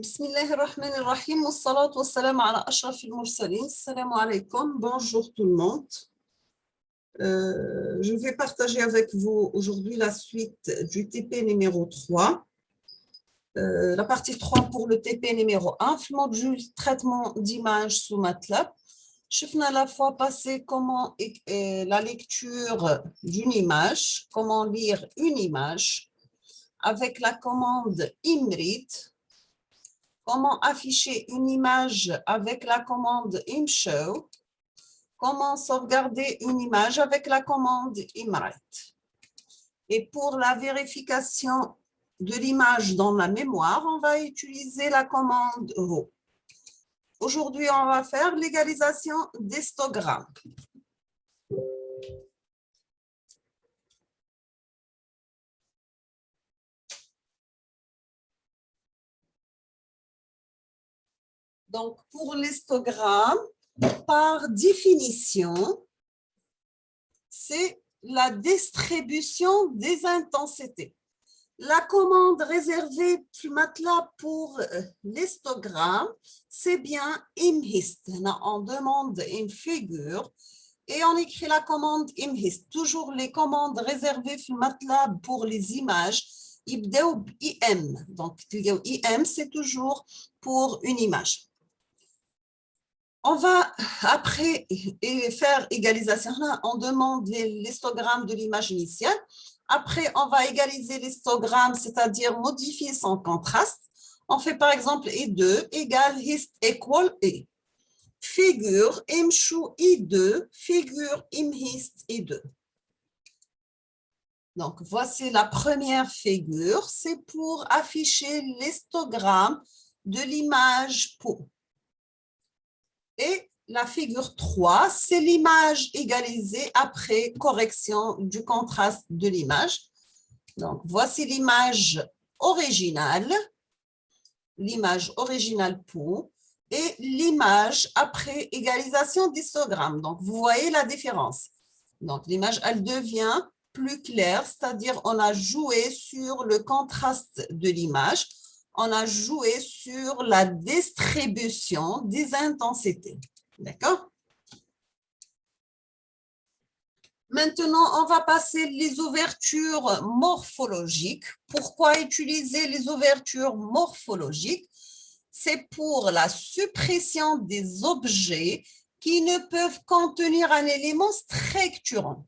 بسم الله الرحمن الرحيم والصلاة والسلام على أشرف المرسلين. السلام عليكم. Bonjour tout le monde. Je vais partager avec vous aujourd'hui la suite du TP numéro 3. La partie 3 pour le TP numéro 1, le module traitement d'images sous MATLAB. شفنا la fois passée comment la lecture d'une image, comment lire une image avec la commande IMRIT. Comment afficher une image avec la commande ImShow, comment sauvegarder une image avec la commande ImWrite. Et pour la vérification de l'image dans la mémoire, on va utiliser la commande RAW. Aujourd'hui, on va faire l'égalisation d'histogrammes. Donc, pour l'histogramme, par définition, c'est la distribution des intensités. La commande réservée MATLAB pour l'histogramme, c'est bien ImHist. On demande une figure et on écrit la commande ImHist. Toujours les commandes réservées MATLAB pour les images, يبداو IM. Donc, IM, c'est toujours pour une image. On va, après faire égalisation, on demande l'histogramme de l'image initiale. Après, on va égaliser l'histogramme, c'est-à-dire modifier son contraste. On fait par exemple I2 égale hist equal E. Figure imshow I2, figure imhist I2. Donc, voici la première figure. C'est pour afficher l'histogramme de l'image pour. Et la figure 3, c'est l'image égalisée après correction du contraste de l'image. Donc, voici l'image originale pour, et l'image après égalisation d'histogramme. Donc, vous voyez la différence. Donc, l'image, elle devient plus claire, c'est-à-dire on a joué sur le contraste de l'image. On a joué sur la distribution des intensités. D'accord? Maintenant, on va passer les ouvertures morphologiques. Pourquoi utiliser les ouvertures morphologiques? C'est pour la suppression des objets qui ne peuvent contenir un élément structurant.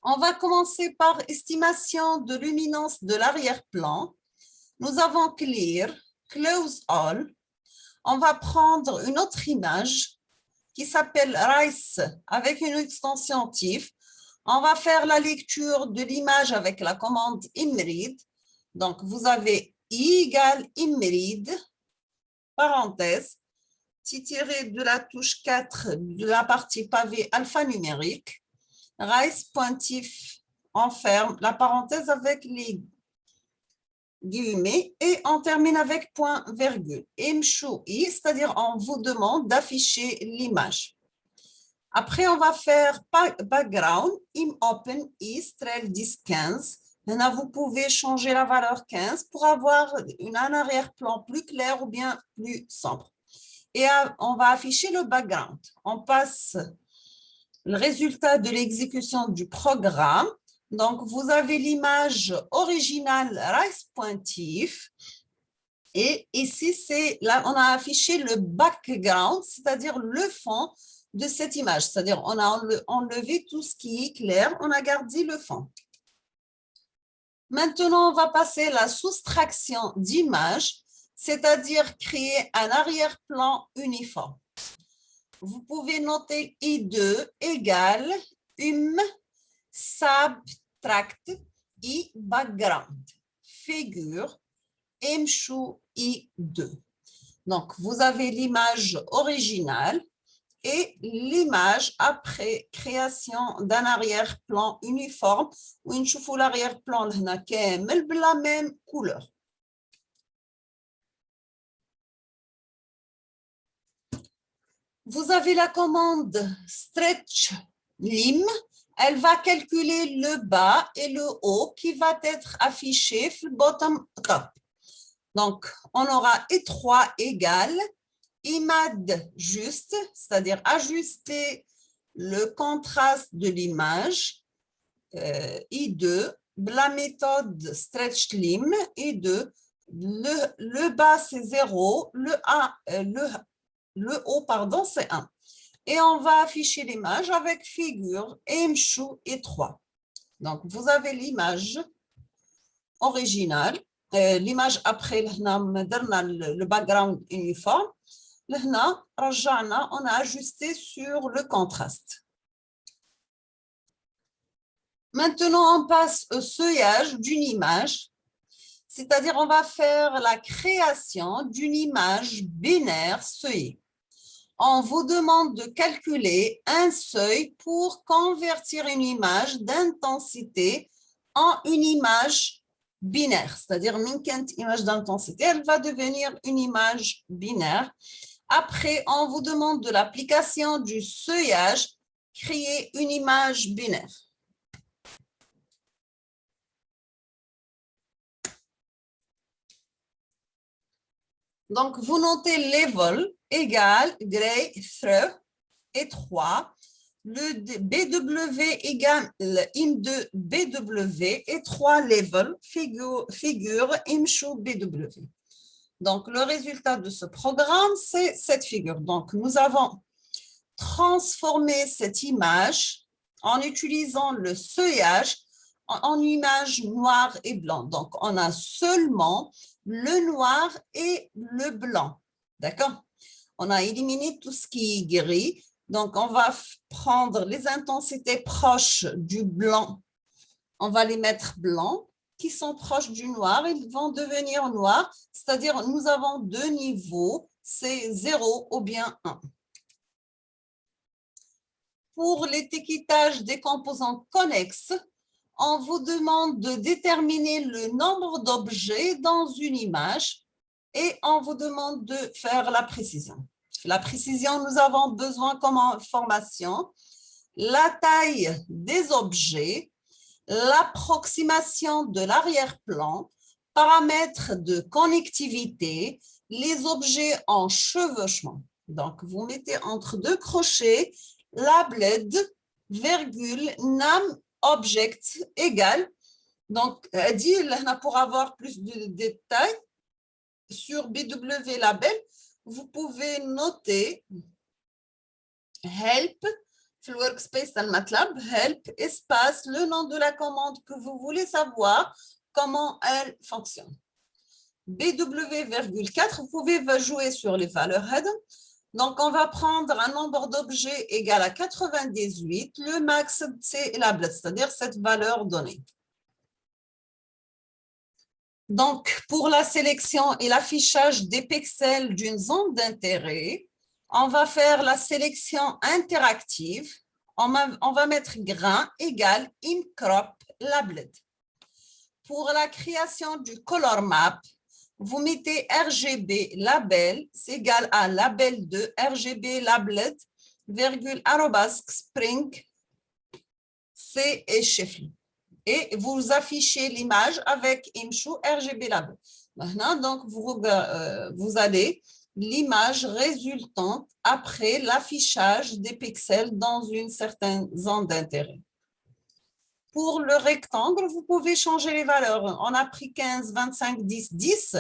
On va commencer par estimation de luminance de l'arrière-plan. Nous avons Clear, Close All. On va prendre une autre image qui s'appelle RICE avec une extension TIFF. On va faire la lecture de l'image avec la commande ImRead. Donc, vous avez I égale ImRead, parenthèse, tiré de la touche 4 de la partie pavé alphanumérique. RICE.TIFF, on ferme la parenthèse avec les guillemets et on termine avec point virgule. ImShow I, c'est-à-dire on vous demande d'afficher l'image. Après, on va faire background, ImOpen I, Strel 10-15. Maintenant, vous pouvez changer la valeur 15 pour avoir un arrière-plan plus clair ou bien plus sombre. Et on va afficher le background. On passe le résultat de l'exécution du programme. Donc, vous avez l'image originale RICE.TIFF et ici, là, on a affiché le background, c'est-à-dire le fond de cette image. C'est-à-dire, on a enlevé tout ce qui est clair, on a gardé le fond. Maintenant, on va passer à la soustraction d'images, c'est-à-dire créer un arrière-plan uniforme. Vous pouvez noter I2 égale subtract I background, figure ImShow I2. Donc, vous avez l'image originale et l'image après création d'un arrière-plan uniforme où nous voyons l'arrière-plan de la même couleur. Vous avez la commande stretch lim. Elle va calculer le bas et le haut qui va être affiché sur le bottom top. Donc, on aura étroit égal, IMAD juste, c'est-à-dire ajuster le contraste de l'image, I2, la méthode Stretch Lim, I2, le bas c'est 0, le haut, pardon, c'est 1. Et on va afficher l'image avec figure, Mchou et 3. Donc, vous avez l'image originale, l'image après le background uniforme. Là, on a ajusté sur le contraste. Maintenant, on passe au seuillage d'une image, c'est-à-dire on va faire la création d'une image binaire seuillée. On vous demande de calculer un seuil pour convertir une image d'intensité en une image binaire, c'est-à-dire une image d'intensité, elle va devenir une image binaire. Après, on vous demande de l'application du seuillage, créer une image binaire. Donc, vous notez level égale gray through et 3. Le BW égale im2 BW et 3 level figure imshow BW. Donc, le résultat de ce programme, c'est cette figure. Donc, nous avons transformé cette image en utilisant le seuillage en image noire et blanc. Donc, on a seulement le noir et le blanc. D'accord? On a éliminé tout ce qui est gris. Donc, on va prendre les intensités proches du blanc. On va les mettre blancs qui sont proches du noir. Ils vont devenir noirs. C'est-à-dire, nous avons deux niveaux. C'est 0 ou bien 1. Pour l'étiquetage des composants connexes, on vous demande de déterminer le nombre d'objets dans une image et on vous demande de faire la précision. La précision, nous avons besoin comme information, la taille des objets, l'approximation de l'arrière-plan, paramètres de connectivité, les objets en chevauchement. Donc, vous mettez entre deux crochets la bled, virgule, nam, object égale. Donc, dit, pour avoir plus de détails, sur BW label, vous pouvez noter help, le workspace dans MATLAB, help, espace, le nom de la commande que vous voulez savoir comment elle fonctionne. BW,4, vous pouvez jouer sur les valeurs head. Donc, on va prendre un nombre d'objets égal à 98. Le max, c'est la bled, c'est-à-dire cette valeur donnée. Donc, pour la sélection et l'affichage des pixels d'une zone d'intérêt, on va faire la sélection interactive. On va mettre grain égal imcrop labeled. Pour la création du color map, vous mettez RGB label, c'est égal à label de RGB labeled, virgule, arrobas, spring, C et chiffre. Et vous affichez l'image avec imshow RGB label. Maintenant, donc, vous allez l'image résultante après l'affichage des pixels dans une certaine zone d'intérêt. Pour le rectangle, vous pouvez changer les valeurs. On a pris 15, 25, 10, 10.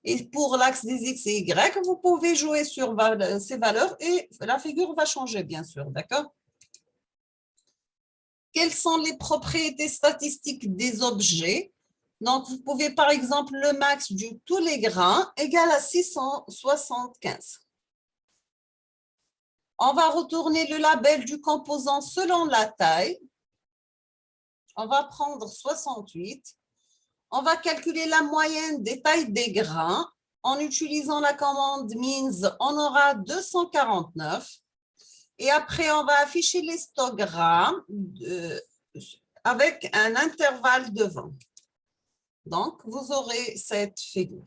Et pour l'axe des X et Y, vous pouvez jouer sur ces valeurs et la figure va changer, bien sûr. D'accord? Quelles sont les propriétés statistiques des objets? Donc, vous pouvez, par exemple, le max de tous les grains égale à 675. On va retourner le label du composant selon la taille. On va prendre 68. On va calculer la moyenne des tailles des grains. En utilisant la commande means, on aura 249. Et après, on va afficher l'histogramme avec un intervalle devant. Donc, vous aurez cette figure.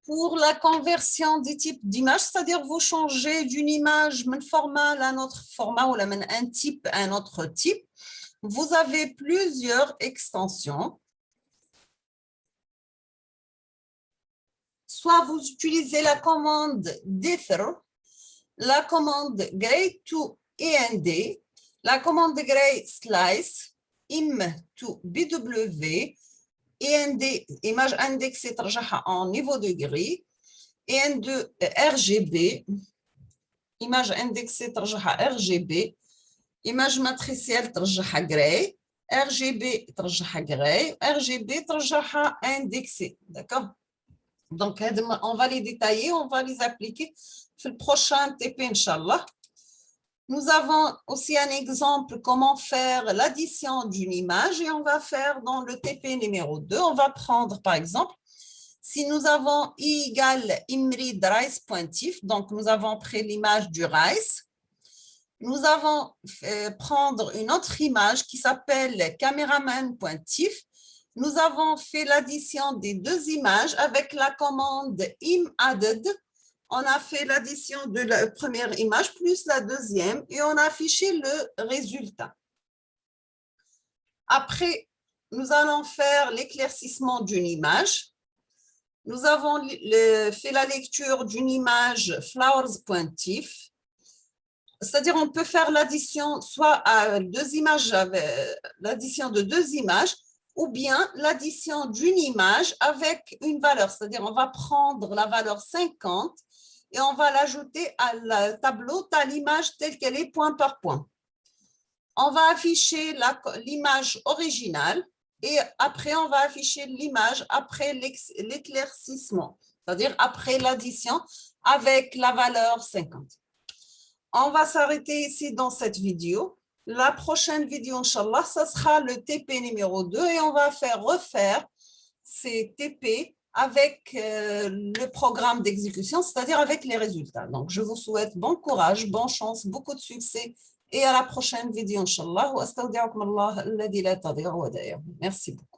Pour la conversion des types d'images, c'est-à-dire vous changez d'une image, d'un format à un autre format ou un type à un autre type, vous avez plusieurs extensions. Soit vous utilisez la commande dithr, la commande gray to end, la commande gray slice, im to bw, end, image indexée en niveau de gris, EN2 RGB, image indexée RGB, image matricielle gray, RGB gray, RGB indexé. D'accord? Donc, on va les détailler, on va les appliquer dans le prochain TP, Inch'Allah. Nous avons aussi un exemple comment faire l'addition d'une image et on va faire dans le TP numéro 2. On va prendre par exemple, si nous avons I égale Imrid Rice pointif, donc nous avons pris l'image du rice. Nous allons prendre une autre image qui s'appelle caméraman pointif. Nous avons fait l'addition des deux images avec la commande im_added. On a fait l'addition de la première image plus la deuxième et on a affiché le résultat. Après, nous allons faire l'éclaircissement d'une image. Nous avons fait la lecture d'une image flowers pointif. C'est-à-dire on peut faire l'addition soit à deux images, l'addition de deux images, ou bien l'addition d'une image avec une valeur. C'est-à-dire on va prendre la valeur 50 et on va l'ajouter à le tableau, à l'image telle qu'elle est point par point. On va afficher l'image originale et après on va afficher l'image après l'éclaircissement, c'est-à-dire après l'addition avec la valeur 50. On va s'arrêter ici dans cette vidéo. La prochaine vidéo, Inch'Allah, ce sera le TP numéro 2 et on va refaire ces TP avec le programme d'exécution, c'est-à-dire avec les résultats. Donc, je vous souhaite bon courage, bonne chance, beaucoup de succès et à la prochaine vidéo, Inch'Allah. Merci beaucoup.